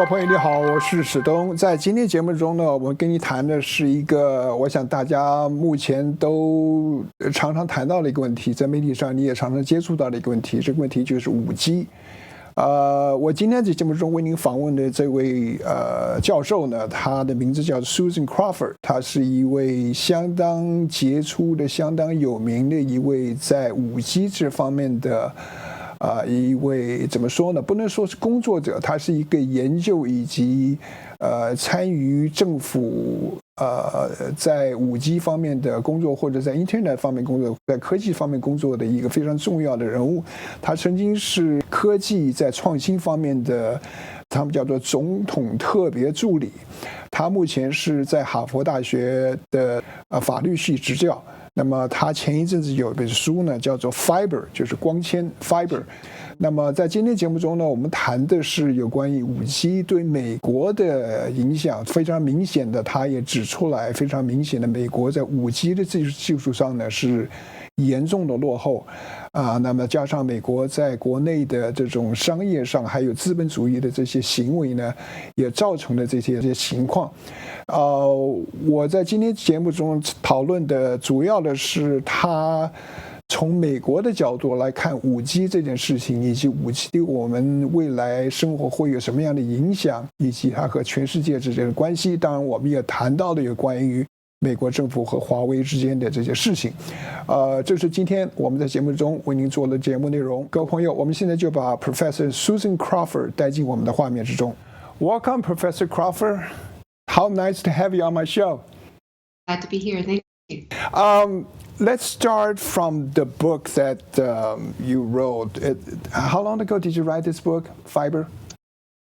各位朋友你好，我是史东。在今天节目中呢，我们跟你谈的是一个我想大家目前都常常谈到的一个问题，在媒体上你也常常接触到的一个问题，这个问题就是 5G。我今天在节目中为您访问的这位教授呢，他的名字叫 Susan Crawford， 他是一位相当杰出的、相当有名的一位在 5G 这方面的一位怎么说呢？不能说是工作者，他是一个研究以及参与政府在 5G 方面的工作，或者在 Internet 方面工作，在科技方面工作的一个非常重要的人物。他曾经是科技在创新方面的，他们叫做总统特别助理。他目前是在哈佛大学的法律系执教。那么他前一阵子有一本书呢，叫做 Fiber， 就是光纤 Fiber。那么在今天节目中呢，我们谈的是有关于 5G 对美国的影响，非常明显的，他也指出来非常明显的，美国在 5G 的技术上呢是严重的落后那么加上美国在国内的这种商业上还有资本主义的这些行为呢，也造成了这些情况。我在今天节目中讨论的主要的是他从美国的角度来看 5G 这件事情，以及 5G 对我们未来生活会有什么样的影响，以及它和全世界之间的关系。当然我们也谈到了有关于美国政府和华为之间的这些事情。这是今天我们在节目中为您做的节目内容。各位朋友，我们现在就把 Professor Susan Crawford 带进我们的画面之中。Welcome, Professor Crawford. How nice to have you on my show. Glad to be here. Thank you. Let's start from the book that you wrote. How long ago did you write this book, Fiber?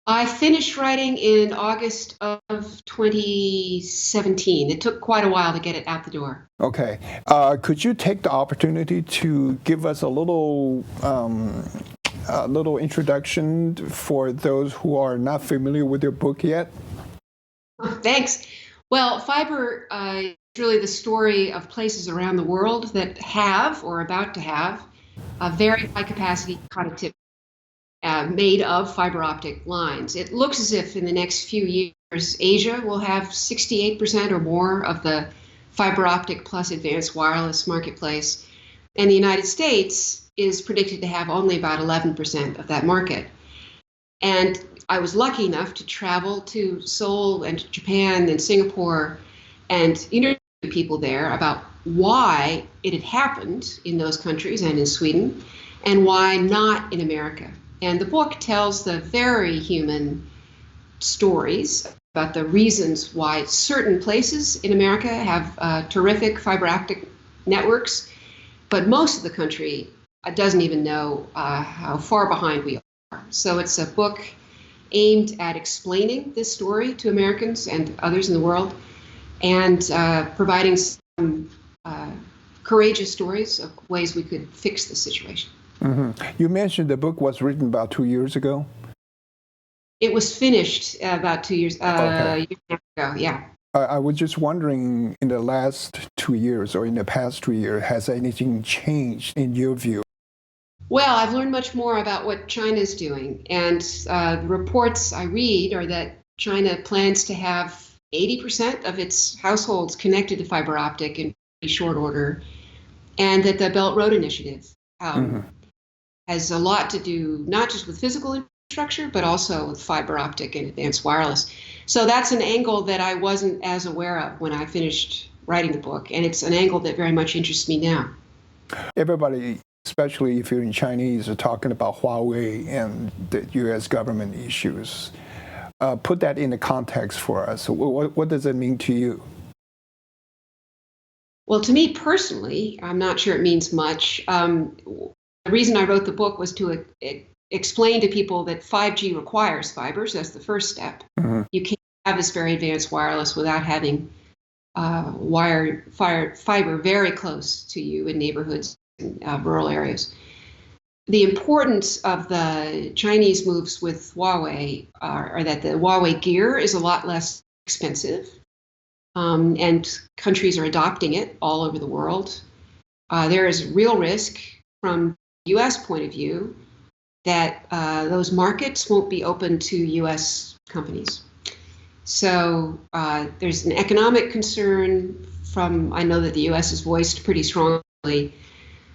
I finished writing in August of 2017. It took quite a while to get it out the door. Okay. Could you take the opportunity to give us a little introduction for those who are not familiar with your book yet? Thanks. Well, Fiber is really the story of places around the world that have or are about to have a very high capacity connectivity made of fiber optic lines. It looks as if in the next few years, Asia will have 68% or more of the fiber optic plus advanced wireless marketplace, and the United States is predicted to have only about 11% of that market. And I was lucky enough to travel to Seoul and Japan and Singapore and interview people there about why it had happened in those countries and in Sweden, and why not in America. And the book tells the very human stories about the reasons why certain places in America have terrific fiber optic networks, but most of the country doesn't even know how far behind we are. So it's a book aimed at explaining this story to Americans and others in the world, and providing some courageous stories of ways we could fix the situation. Mm-hmm. You mentioned the book was written about 2 years ago. It was finished about 2 years, Okay. a year and a half ago, yeah. I was just wondering, in the last 2 years or in the past 2 years, has anything changed in your view? Well, I've learned much more about what China's doing, and the reports I read are that China plans to have 80% of its households connected to fiber optic in pretty short order, and that the Belt Road Initiative has a lot to do not just with physical infrastructure, but also with fiber optic and advanced wireless. So that's an angle that I wasn't as aware of when I finished writing the book, and it's an angle that very much interests me now. Everybody, especially if you're in Chinese, are talking about Huawei and the U.S. government issues. Put that in the context for us. What does it mean to you? Well, to me personally, I'm not sure it means much. The reason I wrote the book was to explain to people that 5G requires fiber, so that's the first step. Mm-hmm. You can't have this very advanced wireless without having fiber very close to you in neighborhoods and rural areas. The importance of the Chinese moves with Huawei are that the Huawei gear is a lot less expensive, and countries are adopting it all over the world. There is real risk from the U.S. point of view that those markets won't be open to U.S. companies. So there's an economic concern I know that the U.S. has voiced pretty strongly,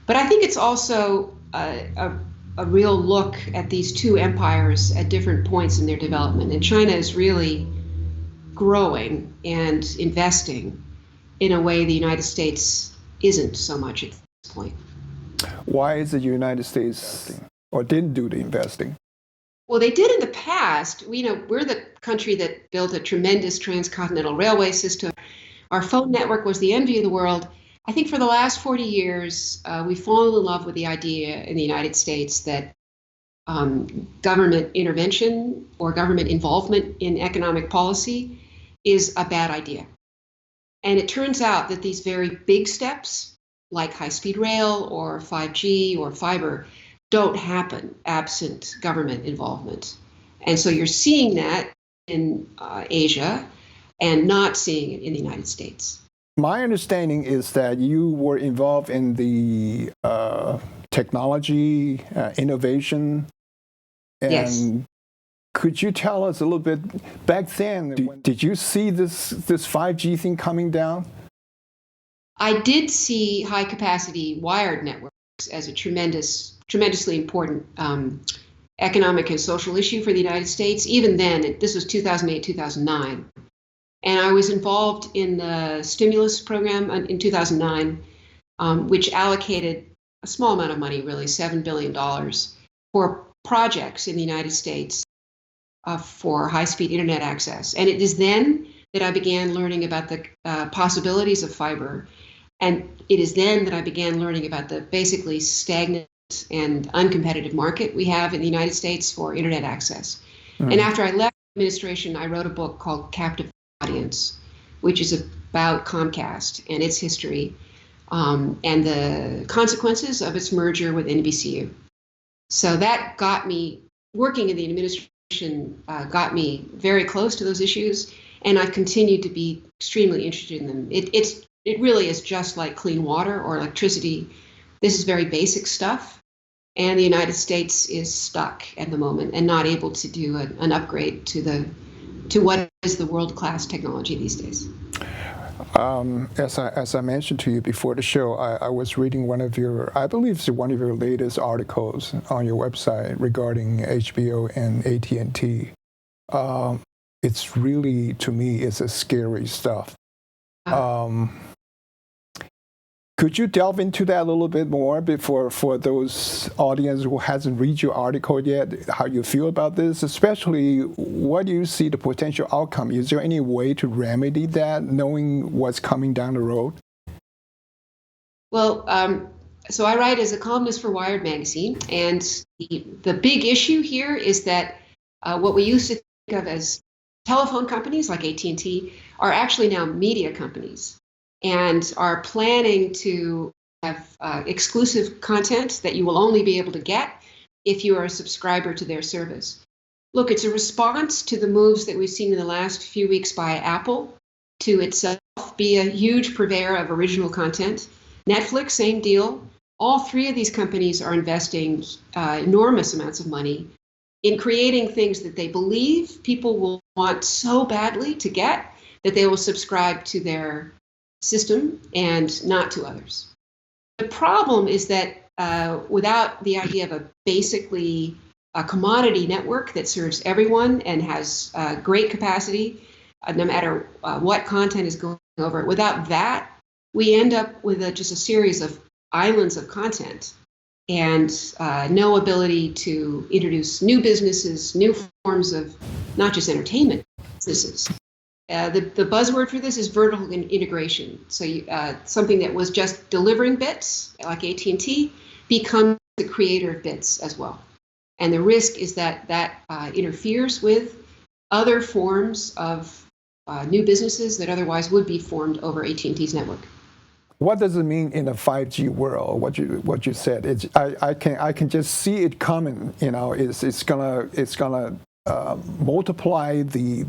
but I think it's also a real look at these two empires at different points in their development. And China is really growing and investing in a way the United States isn't so much at this point. Why is the United States or didn't do the investing? Well, they did in the past. We're the country that built a tremendous transcontinental railway system. Our phone network was the envy of the world. I think for the last 40 years, we've fallen in love with the idea in the United States that government intervention or government involvement in economic policy is a bad idea. And it turns out that these very big steps, like high-speed rail or 5G or fiber, don't happen absent government involvement. And so you're seeing that in Asia and not seeing it in the United States. My understanding is that you were involved in the technology, innovation. And yes. Could you tell us a little bit, back then, did you see this 5G thing coming down? I did see high-capacity wired networks as a tremendously important economic and social issue for the United States. Even then, this was 2008, 2009. And I was involved in the stimulus program in 2009, which allocated a small amount of money, really $7 billion, for projects in the United States for high-speed internet access. And it is then that I began learning about the possibilities of fiber. And it is then that I began learning about the basically stagnant and uncompetitive market we have in the United States for internet access. Mm. And after I left the administration, I wrote a book called Captive Audience, which is about Comcast and its history and the consequences of its merger with NBCU. So that got me, working in the administration, got me very close to those issues, and I've continued to be extremely interested in them. It really is just like clean water or electricity. This is very basic stuff, and the United States is stuck at the moment and not able to do an upgrade to what is the world-class technology these days. As I mentioned to you before the show, I was reading one of your latest articles on your website regarding HBO and AT&T. It's really, to me, it's a scary stuff. Could you delve into that a little bit more for those audience who hasn't read your article yet, how you feel about this, especially what do you see the potential outcome? Is there any way to remedy that, knowing what's coming down the road? Well, so I write as a columnist for Wired magazine, and the big issue here is that what we used to think of as telephone companies like AT&T are actually now media companies, and are planning to have exclusive content that you will only be able to get if you are a subscriber to their service. Look, it's a response to the moves that we've seen in the last few weeks by Apple to itself be a huge purveyor of original content. Netflix, same deal. All three of these companies are investing enormous amounts of money in creating things that they believe people will want so badly to get that they will subscribe to their system and not to others. The problem is that without the idea of basically a commodity network that serves everyone and has great capacity, no matter what content is going over it, without that, we end up with just a series of islands of content and no ability to introduce new businesses, new forms of not just entertainment businesses. The buzzword for this is vertical integration. So something that was just delivering bits, like AT&T, becomes the creator of bits as well. And the risk is that interferes with other forms of new businesses that otherwise would be formed over AT&T's network. What does it mean in a 5G world? What you said? I can just see it coming. It's gonna multiply the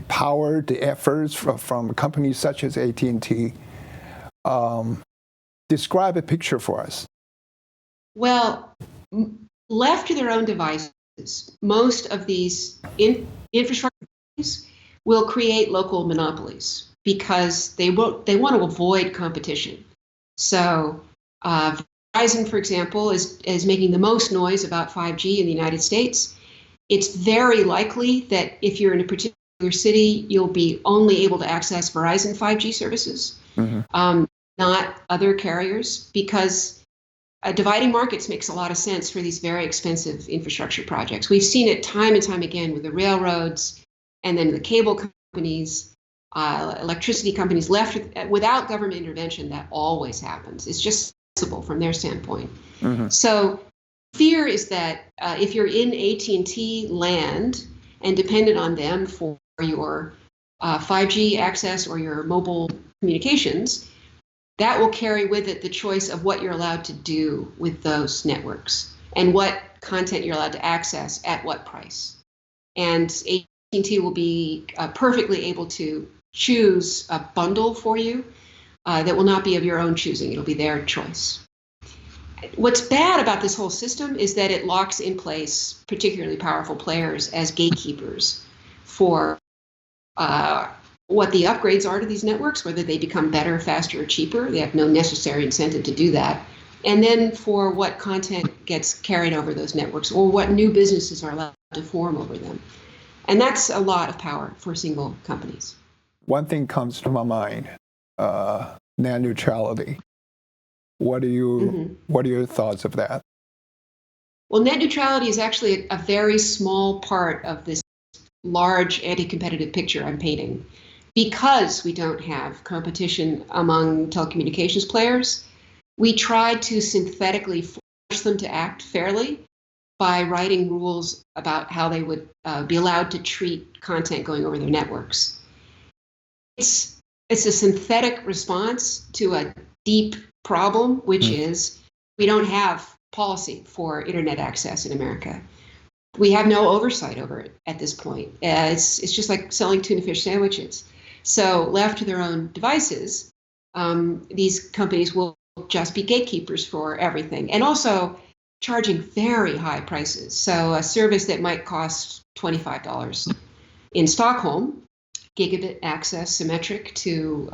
power, the efforts from companies such as AT&T. Describe a picture for us. Well, left to their own devices, most of these infrastructure will create local monopolies because they want to avoid competition. So Verizon, for example, is making the most noise about 5G in the United States. It's very likely that if you're in a particular city, you'll be only able to access Verizon 5G services, not other carriers, because dividing markets makes a lot of sense for these very expensive infrastructure projects. We've seen it time and time again with the railroads and then the cable companies, electricity companies left without government intervention. That always happens. It's just sensible from their standpoint. So fear is that if you're in AT&T land and dependent on them for your 5G access or your mobile communications, that will carry with it the choice of what you're allowed to do with those networks and what content you're allowed to access at what price. And AT&T will be perfectly able to choose a bundle for you that will not be of your own choosing. It'll be their choice. What's bad about this whole system is that it locks in place particularly powerful players as gatekeepers for what the upgrades are to these networks, whether they become better, faster, or cheaper. They have no necessary incentive to do that. And then for what content gets carried over those networks or what new businesses are allowed to form over them. And that's a lot of power for single companies. One thing comes to my mind, net neutrality. What are your thoughts of that? Well, net neutrality is actually a very small part of this large anti-competitive picture I'm painting. Because we don't have competition among telecommunications players, we try to synthetically force them to act fairly by writing rules about how they would be allowed to treat content going over their networks. It's a synthetic response to a deep problem, which is we don't have policy for internet access in America. We have no oversight over it at this point. It's just like selling tuna fish sandwiches. So left to their own devices, these companies will just be gatekeepers for everything and also charging very high prices. So a service that might cost $25 in Stockholm, gigabit access symmetric to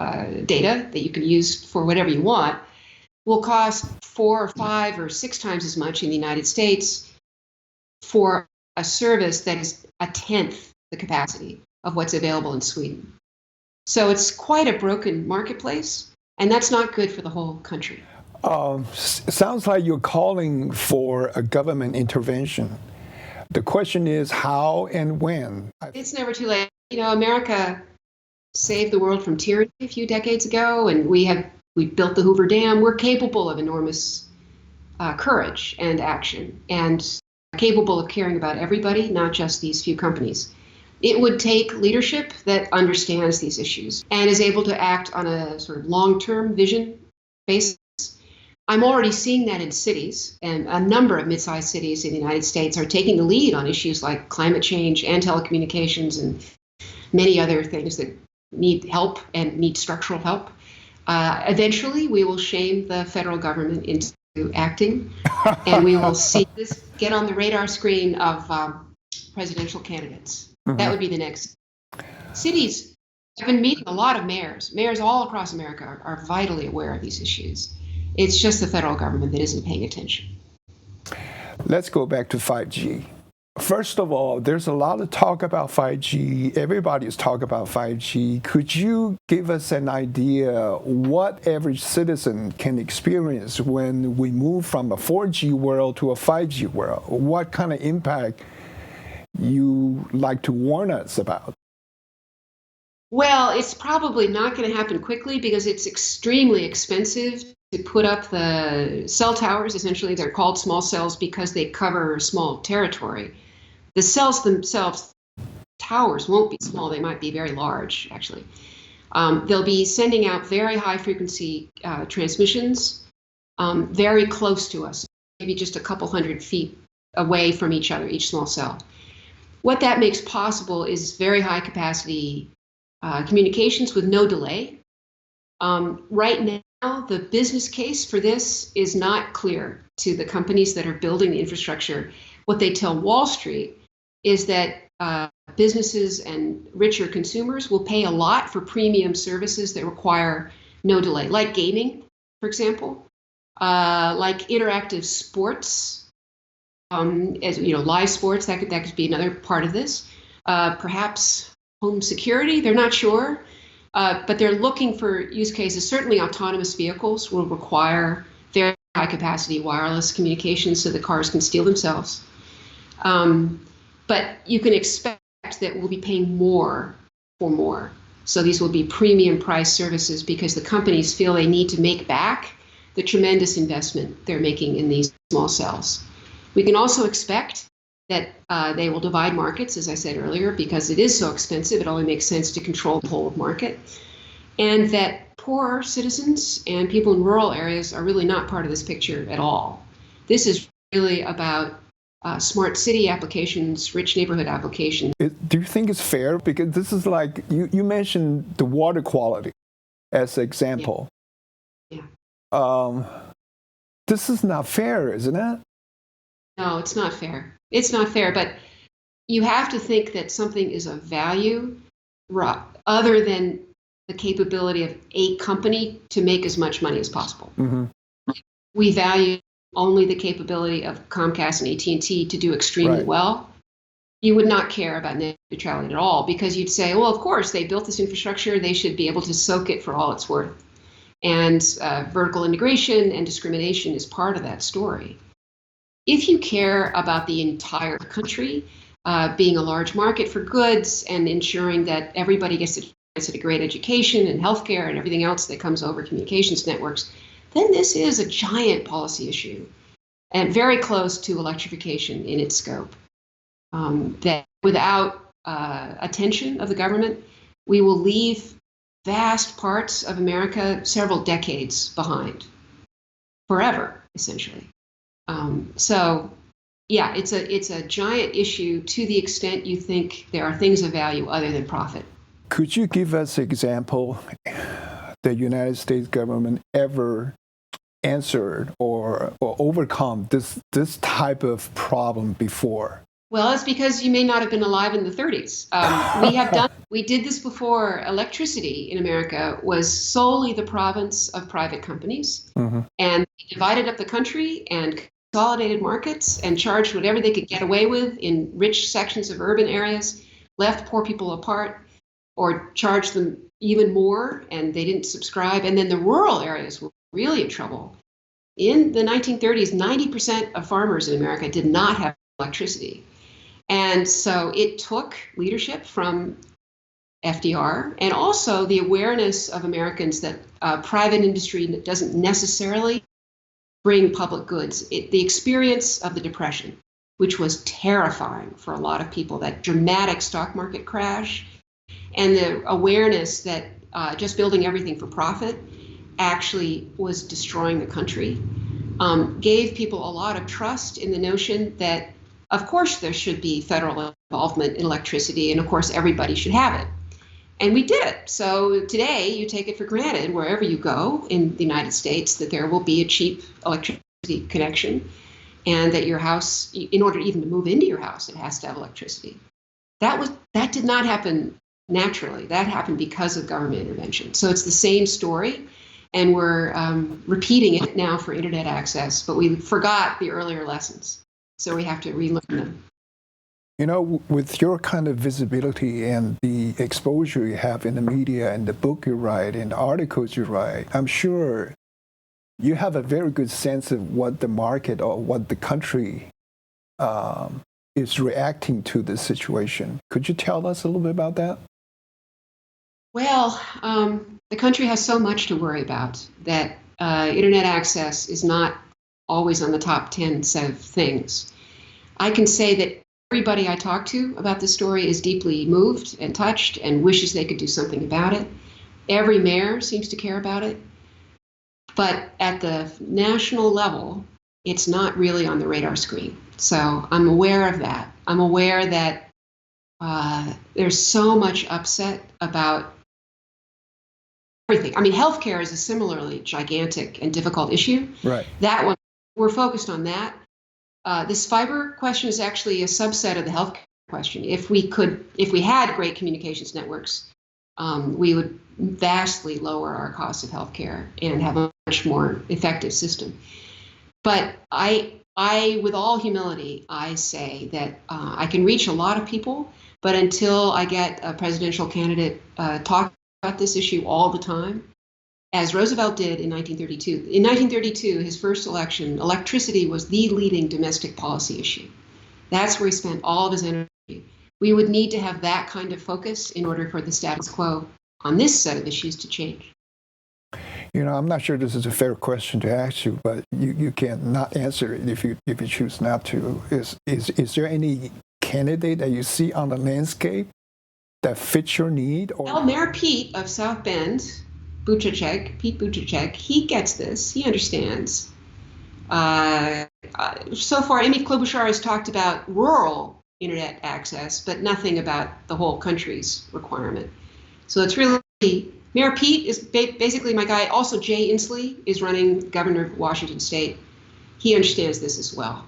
data that you can use for whatever you want, will cost 4 or 5 or 6 times as much in the United States for a service that is a tenth the capacity of what's available in Sweden. So it's quite a broken marketplace, and that's not good for the whole country. Sounds like you're calling for a government intervention. The question is how and when. It's never too late. You know, America saved the world from tyranny a few decades ago, and we built the Hoover Dam. We're capable of enormous courage and action, and capable of caring about everybody, not just these few companies. It would take leadership that understands these issues and is able to act on a sort of long-term vision basis. I'm already seeing that in cities, and a number of mid-sized cities in the United States are taking the lead on issues like climate change and telecommunications and many other things that need help and need structural help. Eventually, we will shame the federal government into acting, and we will see this get on the radar screen of presidential candidates. That would be the next. Cities, I've been meeting a lot of mayors. Mayors all across America are vitally aware of these issues. It's just the federal government that isn't paying attention. Let's go back to 5G. First of all, there's a lot of talk about 5G. Everybody's talking about 5G. Could you give us an idea what average citizen can experience when we move from a 4G world to a 5G world? What kind of impact you like to warn us about? Well, it's probably not going to happen quickly because it's extremely expensive to put up the cell towers. Essentially, they're called small cells because they cover a small territory. The cells themselves, towers, won't be small. They might be very large, actually. They'll be sending out very high frequency transmissions very close to us, maybe just a couple hundred feet away from each other, each small cell. What that makes possible is very high capacity communications with no delay. Right now, the business case for this is not clear to the companies that are building the infrastructure. What they tell Wall Street is that businesses and richer consumers will pay a lot for premium services that require no delay, like gaming, for example, like interactive sports, as you know, live sports. That could be another part of this. Perhaps home security. They're not sure, but they're looking for use cases. Certainly, autonomous vehicles will require very high capacity wireless communications so the cars can steal themselves. But you can expect that we'll be paying more for more. So these will be premium price services because the companies feel they need to make back the tremendous investment they're making in these small cells. We can also expect that they will divide markets, as I said earlier, because it is so expensive, it only makes sense to control the whole market. And that poor citizens and people in rural areas are really not part of this picture at all. This is really about smart city applications, rich neighborhood applications. Do you think it's fair? Because this is like, you mentioned the water quality as an example. Yeah. This is not fair, isn't it? No, it's not fair. It's not fair, but you have to think that something is of value other than the capability of a company to make as much money as possible. Mm-hmm. We value only the capability of Comcast and AT&T to do extremely well. You would not care about net neutrality at all because you'd say, well, of course, they built this infrastructure. They should be able to soak it for all it's worth. And vertical integration and discrimination is part of that story. If you care about the entire country being a large market for goods and ensuring that everybody gets a chance at a great education and healthcare and everything else that comes over communications networks, then this is a giant policy issue and very close to electrification in its scope. That without attention of the government, we will leave vast parts of America several decades behind, forever, essentially. So, yeah, it's a giant issue to the extent you think there are things of value other than profit. Could you give us an example the United States government ever answered or overcome this type of problem before? Well, it's because you may not have been alive in the 30s. We did this before. Electricity in America was solely the province of private companies, and they divided up the country and consolidated markets and charged whatever they could get away with in rich sections of urban areas, left poor people apart, or charged them even more, and they didn't subscribe. And then the rural areas were really in trouble. In the 1930s, 90% of farmers in America did not have electricity. And so it took leadership from FDR and also the awareness of Americans that private industry doesn't necessarily bring public goods. The experience of the Depression, which was terrifying for a lot of people, that dramatic stock market crash, and the awareness that just building everything for profit actually was destroying the country, gave people a lot of trust in the notion that, of course, there should be federal involvement in electricity, and of course, everybody should have it. And we did it. So today, you take it for granted wherever you go in the United States that there will be a cheap electricity connection, and that your house, in order even to move into your house, it has to have electricity. That did not happen naturally. That happened because of government intervention. So it's the same story, and we're repeating it now for internet access, but we forgot the earlier lessons. So we have to relearn them. You know, with your kind of visibility and the exposure you have in the media and the book you write and the articles you write, I'm sure you have a very good sense of what the market or what the country is reacting to this situation. Could you tell us a little bit about that? Well, the country has so much to worry about that internet access is not always on the top 10 set of things. I can say that everybody I talk to about this story is deeply moved and touched and wishes they could do something about it. Every mayor seems to care about it. But at the national level, it's not really on the radar screen. So I'm aware of that. I'm aware that there's so much upset about everything. I mean, healthcare is a similarly gigantic and difficult issue. Right. That one, we're focused on that. This fiber question is actually a subset of the healthcare question. If we had great communications networks, we would vastly lower our costs of healthcare and have a much more effective system. But I, with all humility, I say that I can reach a lot of people, but until I get a presidential candidate talking about this issue all the time, as Roosevelt did in 1932. In 1932, his first election, electricity was the leading domestic policy issue. That's where he spent all of his energy. We would need to have that kind of focus in order for the status quo on this set of issues to change. You know, I'm not sure this is a fair question to ask you, but you can not answer it if you choose not to. Is there any candidate that you see on the landscape that fits your need? Or? Well, Mayor Pete of South Bend, Pete Buttigieg, he gets this. He understands. So far, Amy Klobuchar has talked about rural internet access, but nothing about the whole country's requirement. So it's really, Mayor Pete is basically my guy. Also, Jay Inslee is running governor of Washington State. He understands this as well.